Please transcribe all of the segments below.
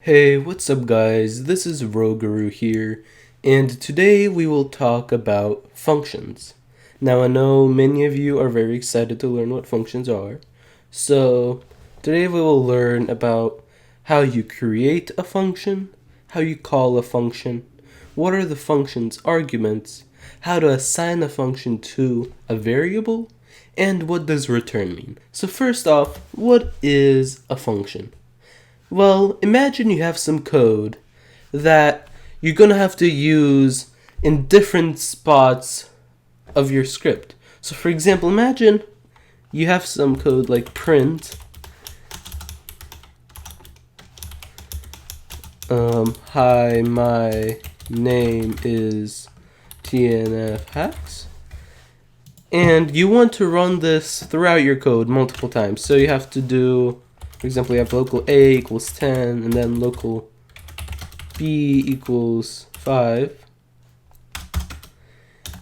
Hey, what's up guys? This is Roguru here, and today we will talk about functions. Now I know many of you are very excited to learn what functions are, so today we will learn about how you create a function, how you call a function, what are the function's arguments, how to assign a function to a variable, and what does return mean. So first off, what is a function? Well, imagine you have some code that you're going to have to use in different spots of your script. So for example, imagine you have some code like print hi, my name is TNFHacks, and you want to run this throughout your code multiple times. So you have to do, for example, you have local a equals 10 and then local b equals 5,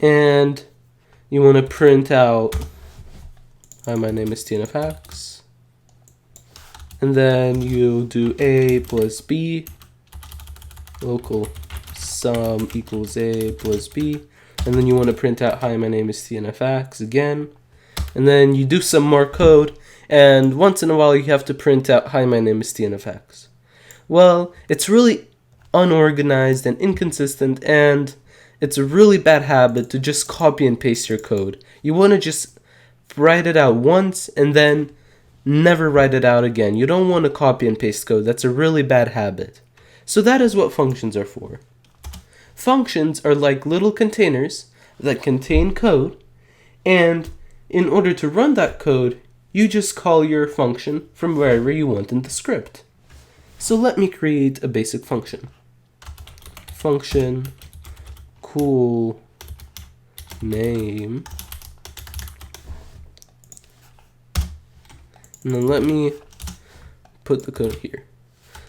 and you want to print out hi, my name is TNFHacks, and then you do a plus b, local sum equals a plus b, and then you want to print out hi, my name is TNFHacks again, and then you do some more code, and once in a while you have to print out hi, my name is TNFHacks. Well, it's really unorganized and inconsistent, and it's a really bad habit to just copy and paste your code. You want to just write it out once and then never write it out again. You don't want to copy and paste code. That's a really bad habit. So that is what functions are for. Functions are like little containers that contain code, and in order to run that code, you just call your function from wherever you want in the script. So let me create a basic function. Function cool name. And then let me put the code here.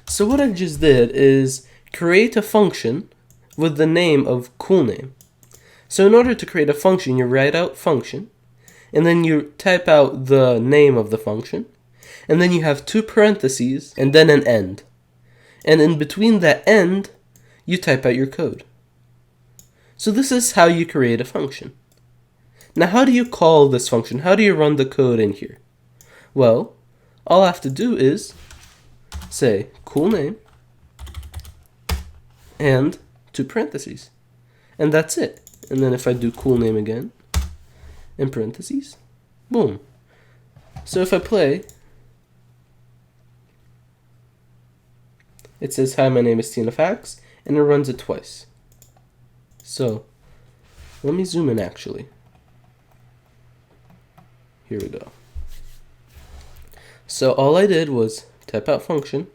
So what I just did is create a function with the name of coolName. So in order to create a function, you write out function, and then you type out the name of the function, and then you have two parentheses and then an end. And in between that end, you type out your code. So this is how you create a function. Now how do you call this function? How do you run the code in here? Well, all I have to do is say coolName and two parentheses, and that's it. And then if I do coolName again in parentheses, boom. So if I play, it says hi, my name is TNFHacks, and it runs it twice. So let me zoom in actually. Here we go. So all I did was type out function,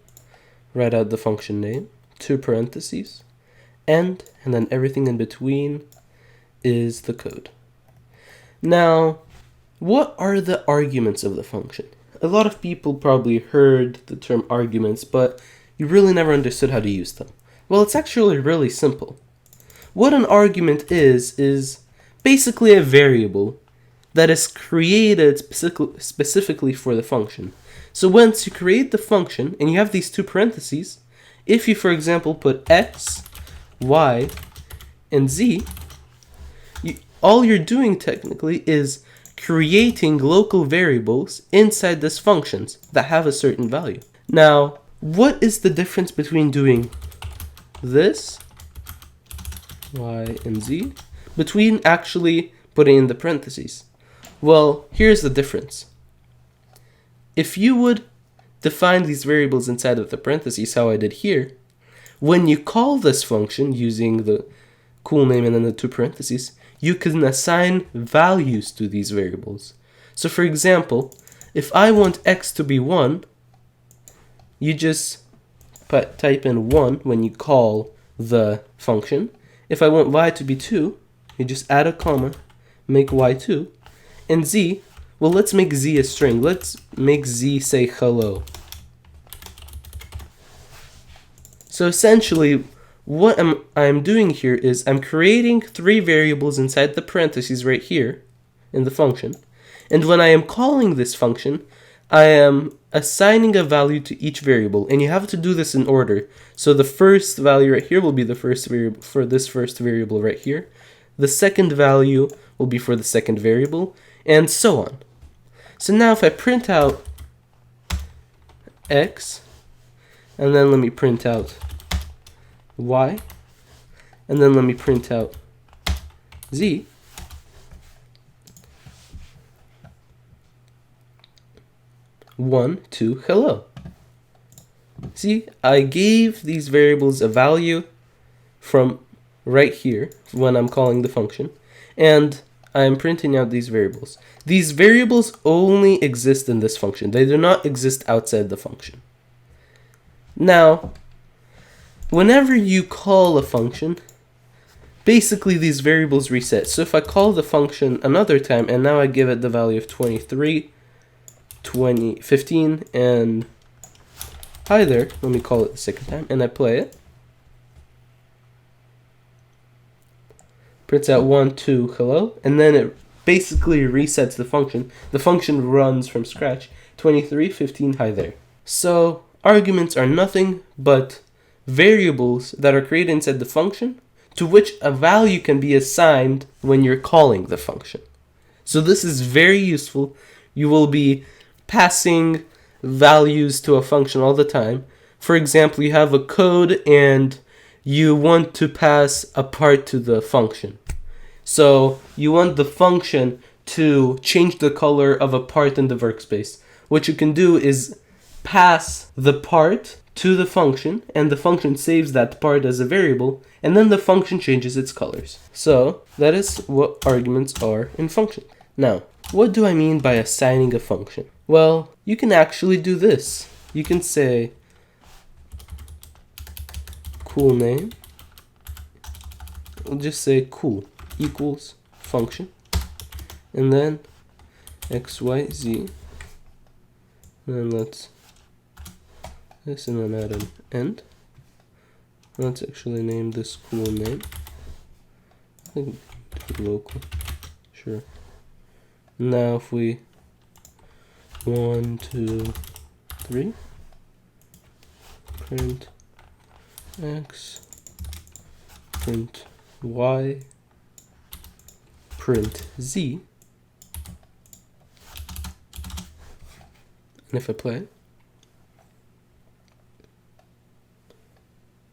write out the function name, two parentheses, end, and then everything in between is the code. Now, what are the arguments of the function? A lot of people probably heard the term arguments, but you really never understood how to use them. Well, it's actually really simple. What an argument is basically a variable that is created specifically for the function. So once you create the function and you have these two parentheses, if you, for example, put x, y, and z, all you're doing technically is creating local variables inside these functions that have a certain value. Now, what is the difference between doing this, y and z, between actually putting in the parentheses? Well, here's the difference. If you would define these variables inside of the parentheses, how I did here, when you call this function using the coolName and then the two parentheses, you can assign values to these variables. So for example, if I want x to be 1, you just type in 1 when you call the function. If I want y to be 2, you just add a comma, make y 2, and z, well, let's make z a string. Let's make z say hello. So essentially, what I'm doing here is I'm creating three variables inside the parentheses right here in the function. And when I am calling this function, I am assigning a value to each variable, and you have to do this in order. So the first value right here will be the first variable for this first variable right here. The second value will be for the second variable, and so on. So now if I print out x, and then let me print out y, and then let me print out z, one, two, hello. See, I gave these variables a value from right here when I'm calling the function, and I'm printing out these variables. These variables only exist in this function. They do not exist outside the function. Now, whenever you call a function, basically these variables reset. So if I call the function another time, and now I give it the value of 23, 15, and hi there, let me call it the second time, and I play it. Prints out 1, 2, hello, and then it basically resets the function. The function runs from scratch, 23, 15, hi there. So arguments are nothing but variables that are created inside the function to which a value can be assigned when you're calling the function. So this is very useful. You will be passing values to a function all the time. For example, you have a code and you want to pass a part to the function. So you want the function to change the color of a part in the workspace. What you can do is pass the part to the function, and the function saves that part as a variable, and then the function changes its colors. So that is what arguments are in functions. Now, what do I mean by assigning a function? Well, you can actually do this. You can say cool name. We'll just say cool equals function, and then x, y, z. And then let's this, and then add an end. Let's actually name this cool name. I think local. Sure. Now if we 1, 2, 3, print x, print y, print z, and if I play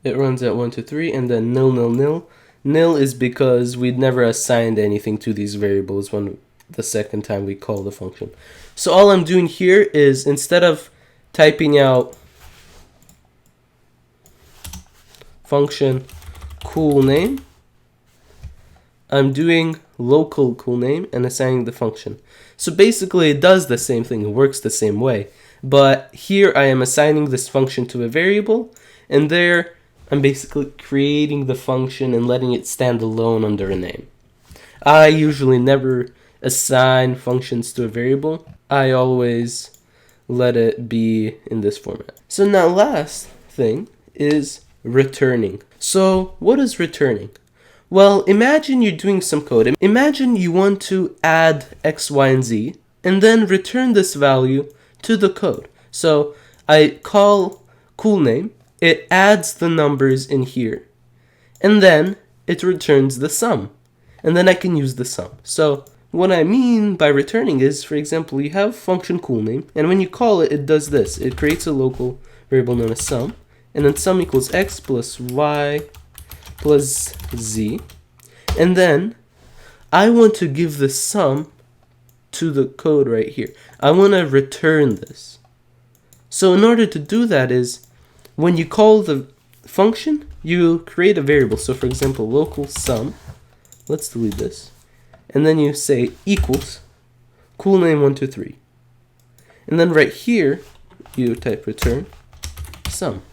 it runs at 1, 2, 3, and then nil, nil, nil. Nil is because we'd never assigned anything to these variables when the second time we call the function. So all I'm doing here is, instead of typing out function cool name, I'm doing local cool name and assigning the function. So basically it does the same thing, it works the same way. But here I am assigning this function to a variable, and there I'm basically creating the function and letting it stand alone under a name. I usually never assign functions to a variable. I always let it be in this format. So now last thing is returning. So what is returning? Well, imagine you're doing some code. Imagine you want to add x, y, and z, and then return this value to the code. So I call cool name, it adds the numbers in here, and then it returns the sum, and then I can use the sum. So what I mean by returning is, for example, you have function cool name, and when you call it, it does this. It creates a local variable known as sum, and then sum equals x plus y plus z, and then I want to give the sum to the code right here. I want to return this. So in order to do that is, when you call the function, you create a variable. So for example, local sum, let's delete this, and then you say equals cool name 1, 2, 3, and then right here you type return sum.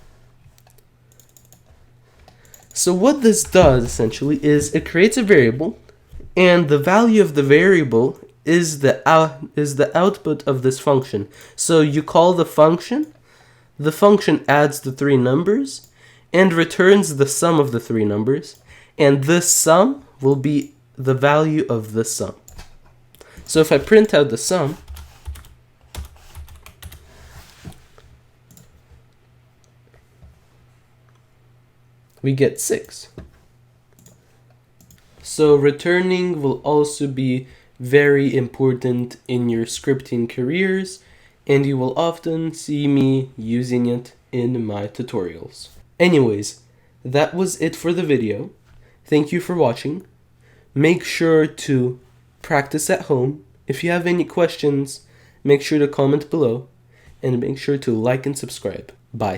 So what this does essentially is it creates a variable, and the value of the variable is the output of this function. So you call the function adds the three numbers and returns the sum of the three numbers, and this sum will be the value of the sum. So if I print out the sum, we get 6. So returning will also be very important in your scripting careers, and you will often see me using it in my tutorials. Anyways, that was it for the video. Thank you for watching. Make sure to practice at home. If you have any questions, make sure to comment below, and make sure to like and subscribe. Bye.